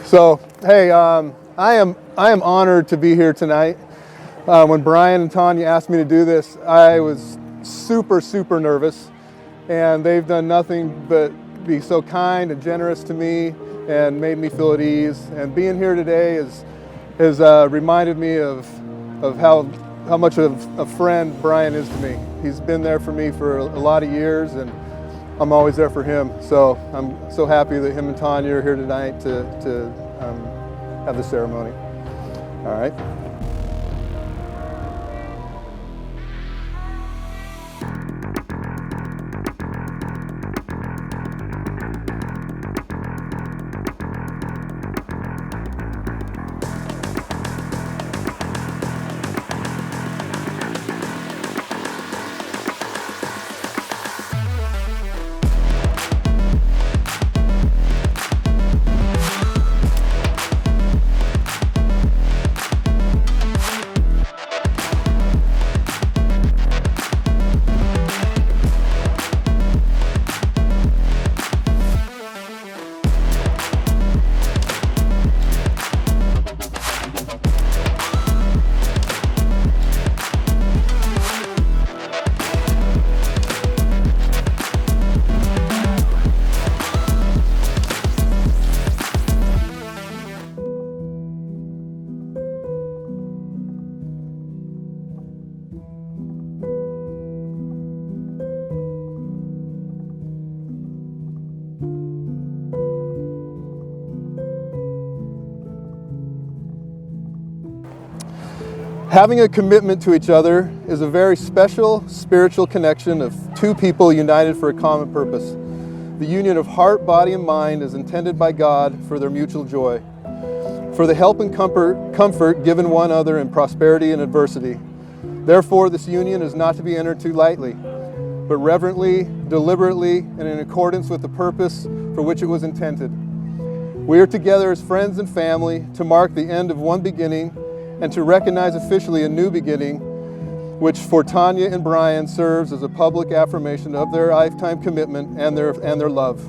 So, hey, I am honored to be here tonight. When Brian and Tonia asked me to do this, I was super nervous, and they've done nothing but be so kind and generous to me and made me feel at ease. And being here today has reminded me of how much of a friend Brian is to me. He's been there for me for a lot of years, and I'm always there for him. So I'm so happy that him and Tonia are here tonight to have the ceremony. All right. Having a commitment to each other is a very special spiritual connection of two people united for a common purpose. The union of heart, body, and mind is intended by God for their mutual joy, for the help and comfort given one another in prosperity and adversity. Therefore, this union is not to be entered too lightly, but reverently, deliberately, and in accordance with the purpose for which it was intended. We are together as friends and family to mark the end of one beginning and to recognize officially a new beginning, which for Tonia and Brian serves as a public affirmation of their lifetime commitment and their love.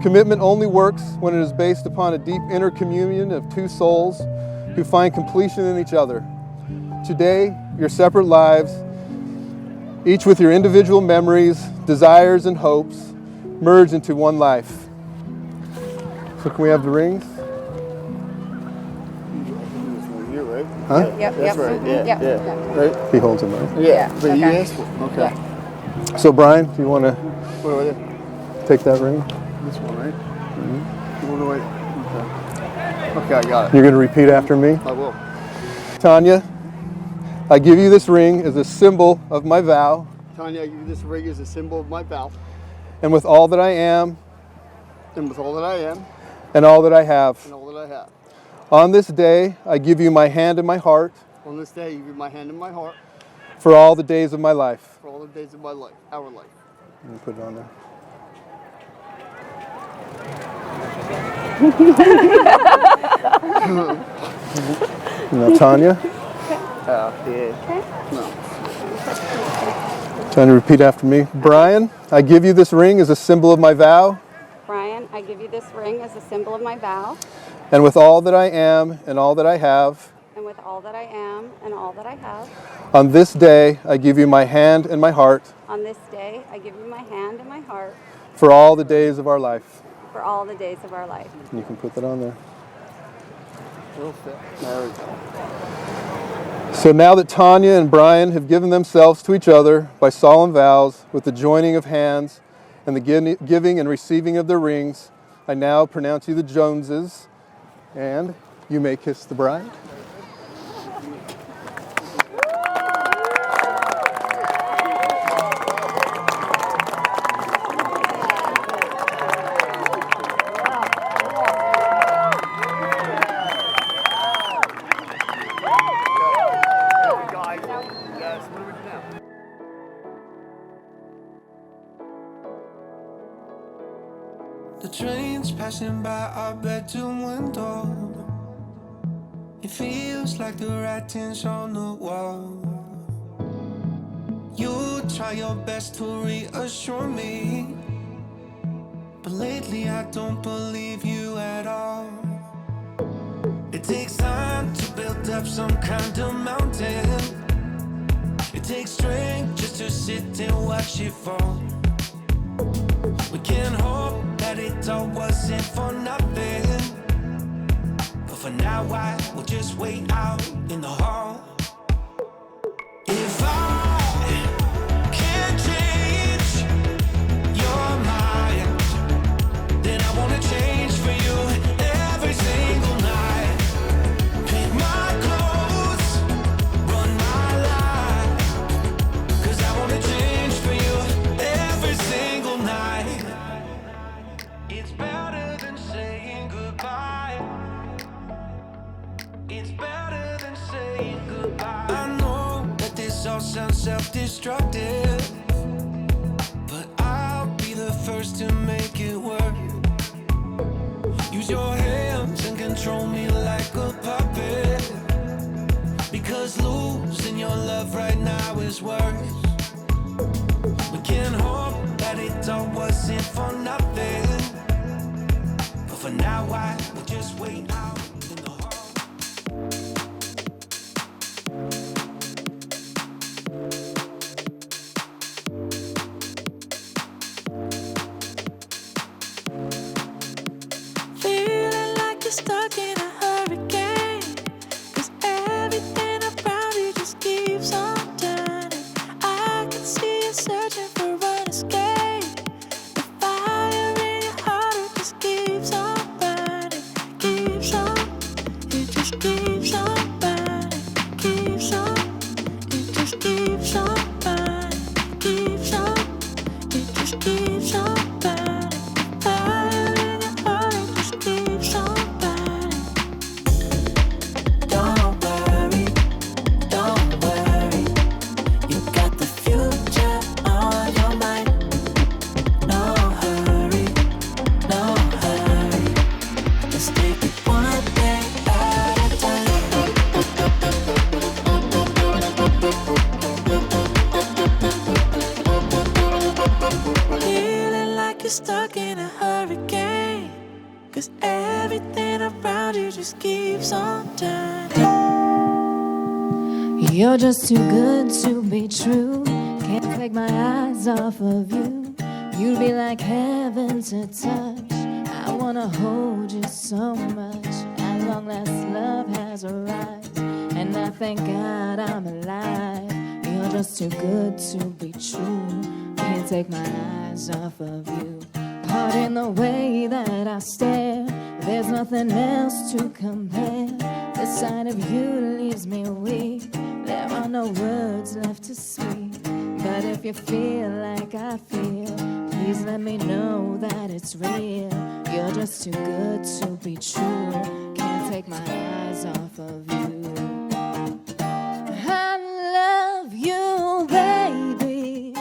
Commitment only works when it is based upon a deep inner communion of two souls who find completion in each other. Today, your separate lives, each with your individual memories, desires, and hopes, merge into one life. So can we have the rings? Huh? Yep. That's right. Yeah. Right? He holds them, right? Yeah. But Okay. you asked for it. Okay. Yeah. So Brian, do you want to What do I do? take that ring? This one, right? What do I? Okay, I got it. You're going to repeat after me. I will. Tonia, I give you this ring as a symbol of my vow, Tonia, I give you this ring as a symbol of my vow, and with all that I am and with all that I am and all that I have. and all that I have. On this day, I give you my hand and my heart On this day, you give my hand and my heart for all the days of my life. for all the days of my life, our life. Let me put it on there. Now, Tonia, Yeah. trying to repeat after me. Brian, I give you this ring as a symbol of my vow, Brian, I give you this ring as a symbol of my vow, and with all that I am and all that I have, and with all that I am and all that I have, on this day, I give you my hand and my heart on this day, I give you my hand and my heart for all the days of our life. for all the days of our life. And you can put that on there. Real fit. There we go. So now that Tonia and Brian have given themselves to each other by solemn vows with the joining of hands and the giving and receiving of their rings, I now pronounce you the Joneses, and you may kiss the bride. The train's passing by our bedroom window. It feels like the writing's on the wall. You try your best to reassure me, but lately I don't believe you at all. It takes time to build up some kind of mountain. It takes strength just to sit and watch it fall. We can't hope that it all wasn't for nothing. But for now I will just wait out in the hall. If I can't change your mind, then I wanna change for you every single night. Pick my clothes, run my life, 'cause I wanna change for you every single night. It's better than saying goodbye. It's better than saying goodbye. I know that this all sounds self-destructive, but I'll be the first to make it work. Use your hands and control me like a puppet, because losing your love right now is worse. We can't hope that it all wasn't for nothing. But for now I will just wait out in the hall. Feeling like you're stuck in a hurricane, 'cause everything around you just keeps on turning. I can see you searching for an escape. The fire in your heart, it just keeps on burning. Keeps on, it just keeps on burning. Keeps on, it just keeps on burning. Keeps on, it just keeps on burning. Fire in your heart, it just keeps on burning. Don't worry, you got the future on your mind. No hurry, just take it one day at a time. Feeling like you're stuck in a hurricane, 'cause everything around you just keeps on turning. You're just too good to be true. Can't take my eyes off of you. You'd be like heaven to touch. I wanna hold you so much. At long last, love has arrived, and I thank God I'm alive. You're just too good to be true. Can't take my eyes off of you. Pardon the way that I stare. There's nothing else to compare. The sight of you leaves me weak. There are no words left to speak. But if you feel like I feel, please let me know that it's real. You're just too good to be true. Can't take my eyes off of you. I love you, baby.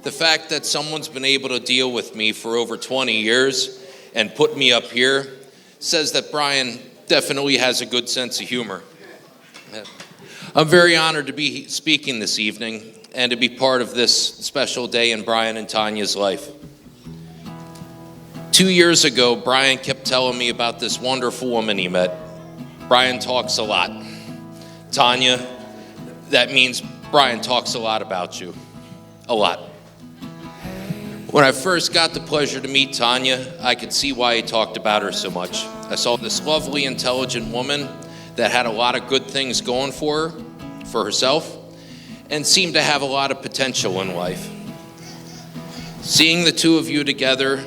The fact that someone's been able to deal with me for over 20 years and put me up here says that Brian definitely has a good sense of humor. I'm very honored to be speaking this evening and to be part of this special day in Brian and Tonia's life. 2 years ago, Brian kept telling me about this wonderful woman he met. Brian talks a lot. Tonia, that means Brian talks a lot about you. A lot. When I first got the pleasure to meet Tonia, I could see why he talked about her so much. I saw this lovely, intelligent woman that had a lot of good things going for her, for herself, and seemed to have a lot of potential in life. Seeing the two of you together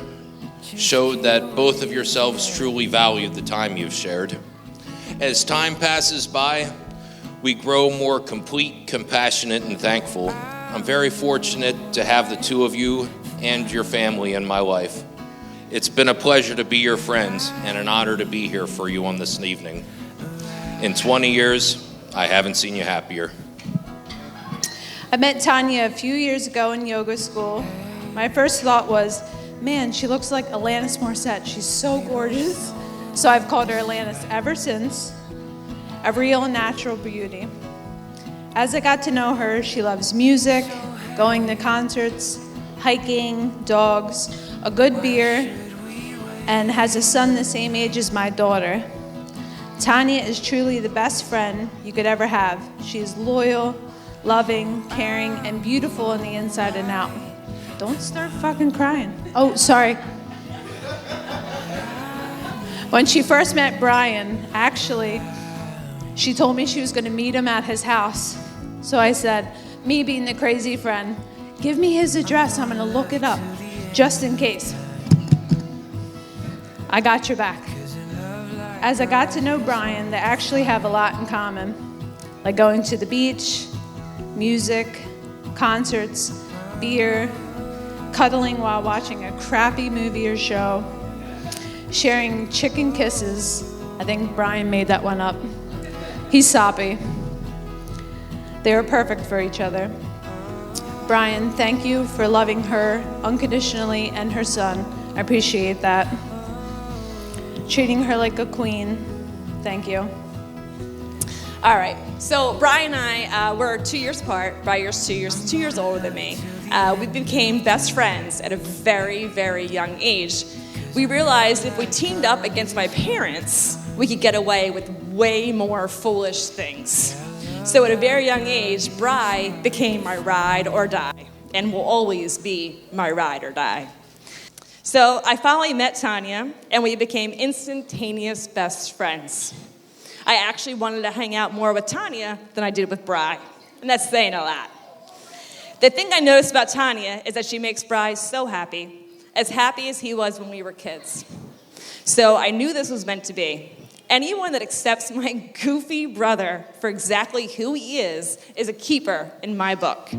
showed that both of yourselves truly valued the time you've shared. As time passes by, we grow more complete, compassionate, and thankful. I'm very fortunate to have the two of you and your family in my life. It's been a pleasure to be your friends and an honor to be here for you on this evening. In 20 years, I haven't seen you happier. I met Tonia a few years ago in yoga school. My first thought was, man, she looks like Alanis Morissette. She's so gorgeous. So I've called her Alanis ever since. A real natural beauty. As I got to know her, she loves music, going to concerts, hiking, dogs, a good beer, and has a son the same age as my daughter. Tonia is truly the best friend you could ever have. She is loyal, loving, caring, and beautiful on the inside and out. Don't start fucking crying. Oh, sorry. When she first met Brian, actually, she told me she was going to meet him at his house. So I said, me being the crazy friend, give me his address, I'm going to look it up, just in case. I got your back. As I got to know Brian, they actually have a lot in common, like going to the beach, music, concerts, beer, cuddling while watching a crappy movie or show, sharing chicken kisses. I think Brian made that one up. He's soppy. They were perfect for each other. Brian, thank you for loving her unconditionally and her son. I appreciate that. Treating her like a queen. Thank you. All right, so Brian and I, we're 2 years apart. Brian's 2 years older than me. We became best friends at a very, very young age. We realized if we teamed up against my parents, we could get away with way more foolish things. So at a very young age, Bri became my ride or die, and will always be my ride or die. So I finally met Tonia, and we became instantaneous best friends. I actually wanted to hang out more with Tonia than I did with Bri, and that's saying a lot. The thing I noticed about Tonia is that she makes Bri so happy as he was when we were kids. So I knew this was meant to be. Anyone that accepts my goofy brother for exactly who he is a keeper in my book.